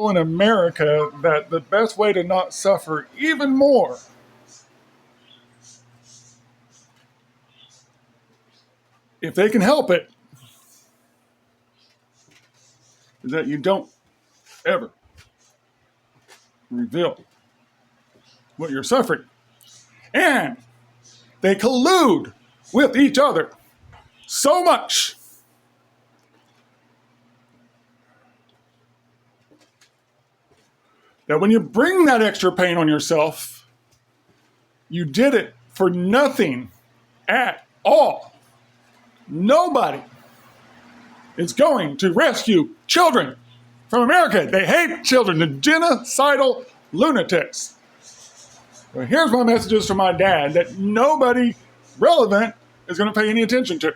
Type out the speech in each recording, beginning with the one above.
people in America that the best way to not suffer even more if they can help it, is that you don't ever reveal what you're suffering. And they collude with each other so much that when you bring that extra pain on yourself, you did it for nothing at all. Nobody is going to rescue children from America. They hate children, the genocidal lunatics. Well, here's my messages to my dad that nobody relevant is going to pay any attention to.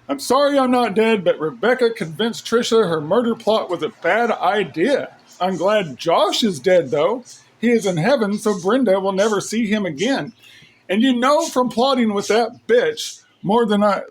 I'm sorry I'm not dead, but Rebecca convinced Trisha her murder plot was a bad idea. I'm glad Josh is dead, though. He is in heaven, so Brenda will never see him again. And you know from plotting with that bitch more than I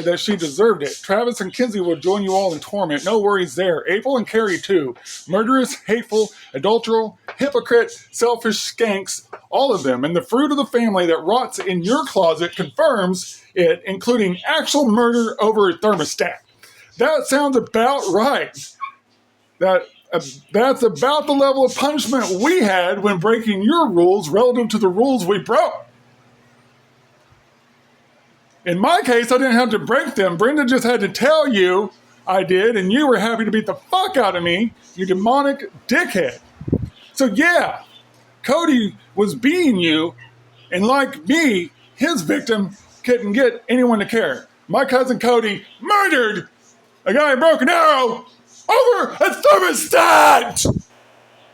that she deserved it. Travis and Kinsey will join you all in torment. No worries there. April and Carrie, too. Murderous, hateful, adulteral, hypocrite, selfish skanks, all of them. And the fruit of the family that rots in your closet confirms it, including actual murder over a thermostat. That sounds about right. That's about the level of punishment we had when breaking your rules relative to the rules we broke. In my case, I didn't have to break them. Brenda just had to tell you I did, and you were happy to beat the fuck out of me, you demonic dickhead. So yeah, Cody was being you, and like me, his victim couldn't get anyone to care. My cousin Cody murdered a guy in Broken Arrow over a thermostat!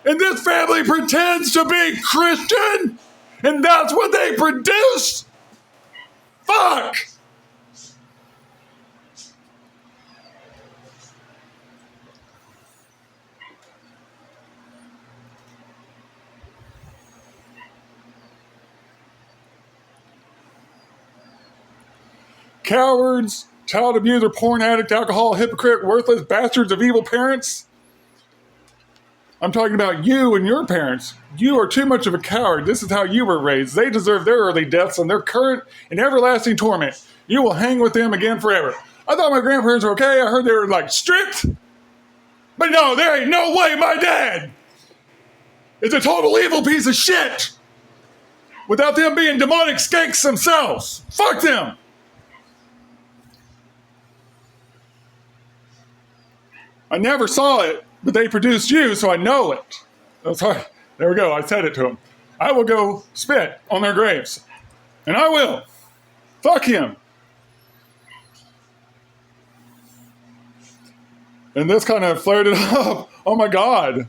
And this family pretends to be Christian, and that's what they produce? Fuck! Cowards, child abuser, porn addict, alcohol, hypocrite, worthless bastards of evil parents. I'm talking about you and your parents. You are too much of a coward. This is how you were raised. They deserve their early deaths and their current and everlasting torment. You will hang with them again forever. I thought my grandparents were okay. I heard they were like strict. But no, there ain't no way my dad is a total evil piece of shit without them being demonic skanks themselves. Fuck them. I never saw it, but they produced you, so I know it. That's right. There we go. I said it to them. I will go spit on their graves. And I will. Fuck him. And this kind of flared it up. Oh my God.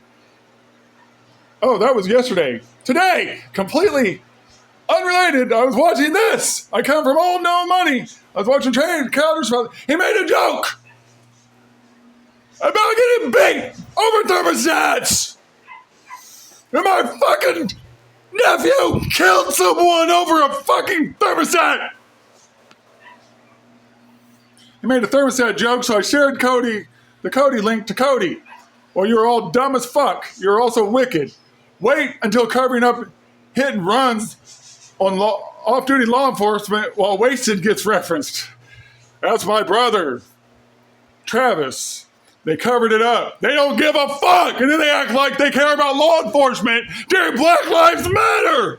Oh, that was yesterday. Today, completely unrelated, I was watching this. I come from old no money. I was watching Trade Counters. He made a joke about getting beat over thermostats. And my fucking nephew killed someone over a fucking thermostat. He made a thermostat joke, so I shared the Cody link to Cody. Well, you're all dumb as fuck. You're also wicked. Wait until covering up hit and runs on off-duty law enforcement while wasted gets referenced. That's my brother, Travis. They covered it up. They don't give a fuck. And then they act like they care about law enforcement during Black Lives Matter.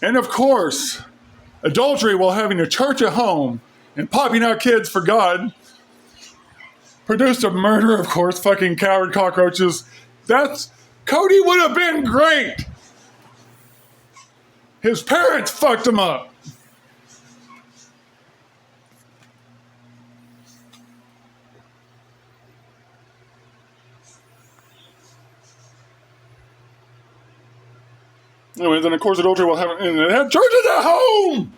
And of course, adultery while having a church at home and popping out kids for God produced a murder, of course, fucking coward cockroaches. Cody would have been great. His parents fucked him up. Anyway, then of course adultery will have, and they had churches at home.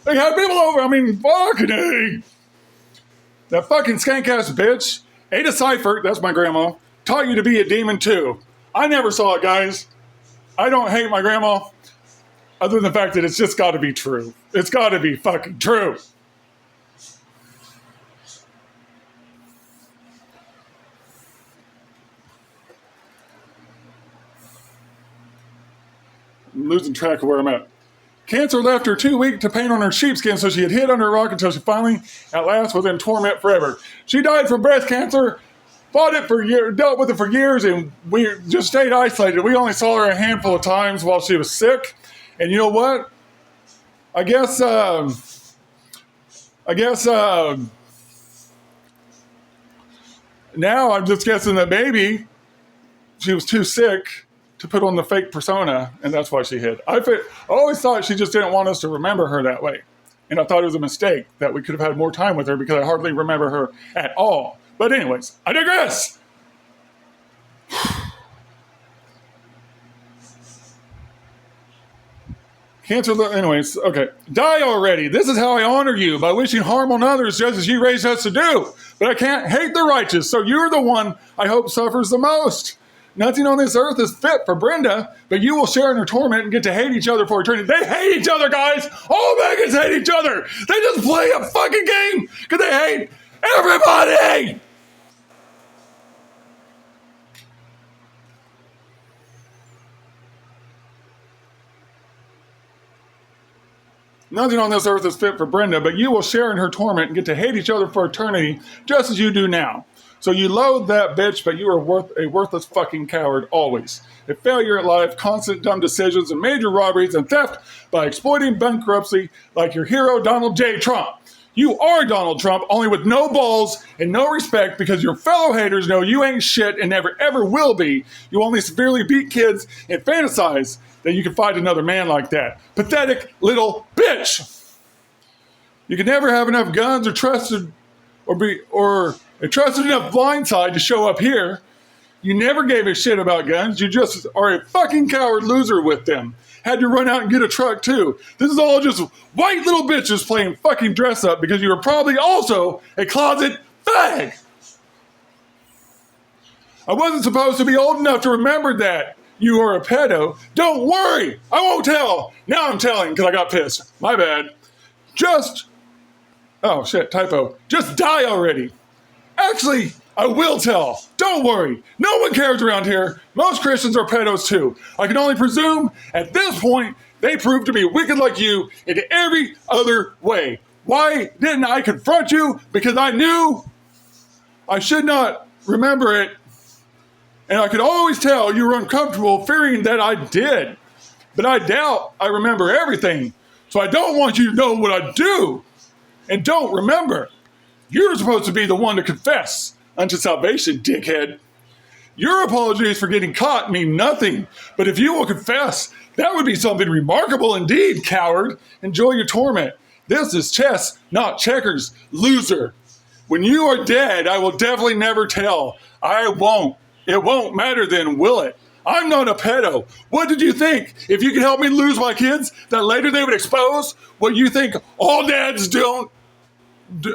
They had people over. I mean, fucking A. That fucking skank ass bitch Ada Seifert, that's my grandma, taught you to be a demon too. I never saw it, guys. I don't hate my grandma, other than the fact that it's just got to be true. It's got to be fucking true. I'm losing track of where I'm at. Cancer left her too weak to paint on her sheepskin, so she had hid under a rock until she finally, at last, was in torment forever. She died from breast cancer, fought it for years, dealt with it for years, and we just stayed isolated. We only saw her a handful of times while she was sick. And you know what? I guess now I'm just guessing that maybe she was too sick to put on the fake persona, and that's why she hid. I always thought she just didn't want us to remember her that way. And I thought it was a mistake that we could have had more time with her because I hardly remember her at all. But anyways, I digress. Anyways, okay. Die already. This is how I honor you, by wishing harm on others just as you raised us to do. But I can't hate the righteous, so you're the one I hope suffers the most. Nothing on this earth is fit for Brenda, but you will share in her torment and get to hate each other for eternity. They hate each other, guys. All Megans hate each other. They just play a fucking game because they hate everybody. Nothing on this earth is fit for Brenda, but you will share in her torment and get to hate each other for eternity, just as you do now. So you loathe that bitch, but you are a worthless fucking coward always. A failure at life, constant dumb decisions, and major robberies and theft by exploiting bankruptcy like your hero Donald J. Trump. You are Donald Trump, only with no balls and no respect because your fellow haters know you ain't shit and never ever will be. You only severely beat kids and fantasize that you can fight another man like that. Pathetic little bitch. You can never have enough guns or trusted a trusted enough blindside to show up here. You never gave a shit about guns. You just are a fucking coward loser with them. Had to run out and get a truck too. This is all just white little bitches playing fucking dress up because you were probably also a closet fag. I wasn't supposed to be old enough to remember that. You are a pedo. Don't worry. I won't tell. Now I'm telling because I got pissed. My bad. Oh shit, typo. Just die already. Actually, I will tell. Don't worry. No one cares around here. Most Christians are pedos too. I can only presume at this point they prove to be wicked like you in every other way. Why didn't I confront you? Because I knew I should not remember it. And I could always tell you were uncomfortable fearing that I did. But I doubt I remember everything. So I don't want you to know what I do. And don't remember. You're supposed to be the one to confess unto salvation, dickhead. Your apologies for getting caught mean nothing, but if you will confess, that would be something remarkable indeed, coward. Enjoy your torment. This is chess, not checkers, loser. When you are dead, I will definitely never tell. I won't. It won't matter then, will it? I'm not a pedo. What did you think? If you could help me lose my kids, that later they would expose what you think all dads don't?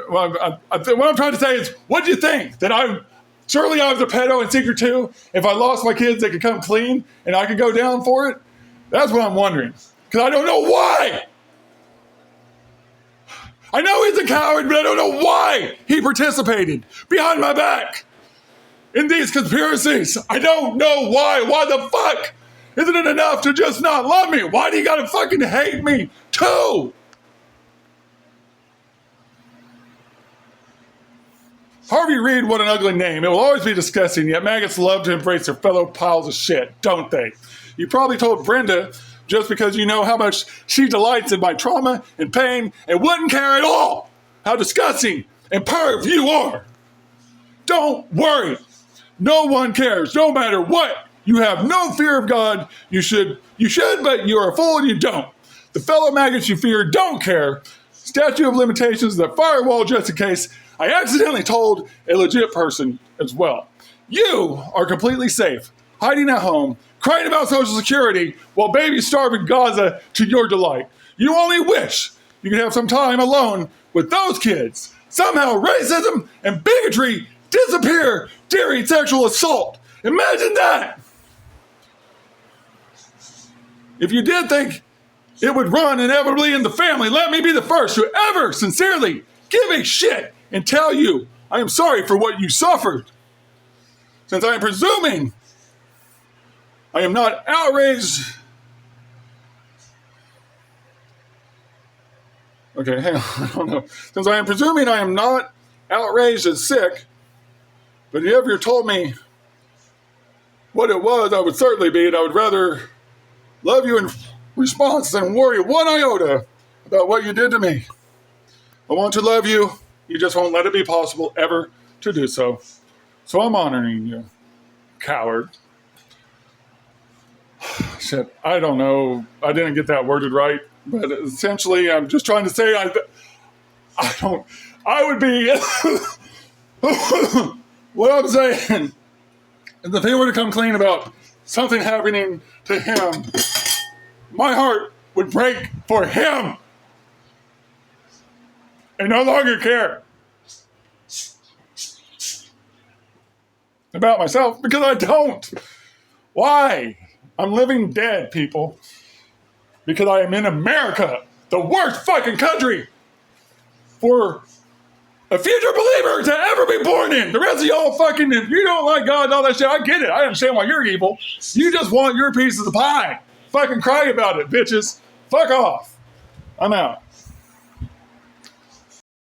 What I'm trying to say is, what do you think? That surely I was a pedo in secret too? If I lost my kids, they could come clean and I could go down for it? That's what I'm wondering. Because I don't know why. I know he's a coward, but I don't know why he participated behind my back in these conspiracies. I don't know why. Why the fuck? Isn't it enough to just not love me? Why do you gotta fucking hate me too? Harvey Reid, what an ugly name. It will always be disgusting, yet maggots love to embrace their fellow piles of shit, don't they? You probably told Brenda just because you know how much she delights in my trauma and pain and wouldn't care at all how disgusting and perv you are. Don't worry. No one cares, no matter what. You have no fear of God. You should, but you are a fool and you don't. The fellow maggots you fear don't care. Statute of limitations, the firewall just in case I accidentally told a legit person as well. You are completely safe, hiding at home, crying about Social Security while babies starve in Gaza to your delight. You only wish you could have some time alone with those kids. Somehow racism and bigotry disappear during sexual assault. Imagine that. If you did think it would run inevitably in the family, let me be the first to ever sincerely give a shit and tell you I am sorry for what you suffered. Since I am presuming I am not outraged. Okay, hang on, I don't know. Since I am presuming I am not outraged and sick, but if you ever told me what it was, I would certainly be, and I would rather love you in response than worry one iota about what you did to me. I want to love you. You just won't let it be possible ever to do so. So I'm honoring you, coward. Shit, I don't know. I didn't get that worded right, but essentially I'm just trying to say I would be, what I'm saying, if he were to come clean about something happening to him, my heart would break for him and no longer care about myself because I don't. Why? I'm living dead, people. Because I am in America, the worst fucking country for a future believer to ever be born in. The rest of y'all fucking, if you don't like God and all that shit, I get it. I understand why you're evil. You just want your piece of the pie. Fucking cry about it, bitches. Fuck off. I'm out.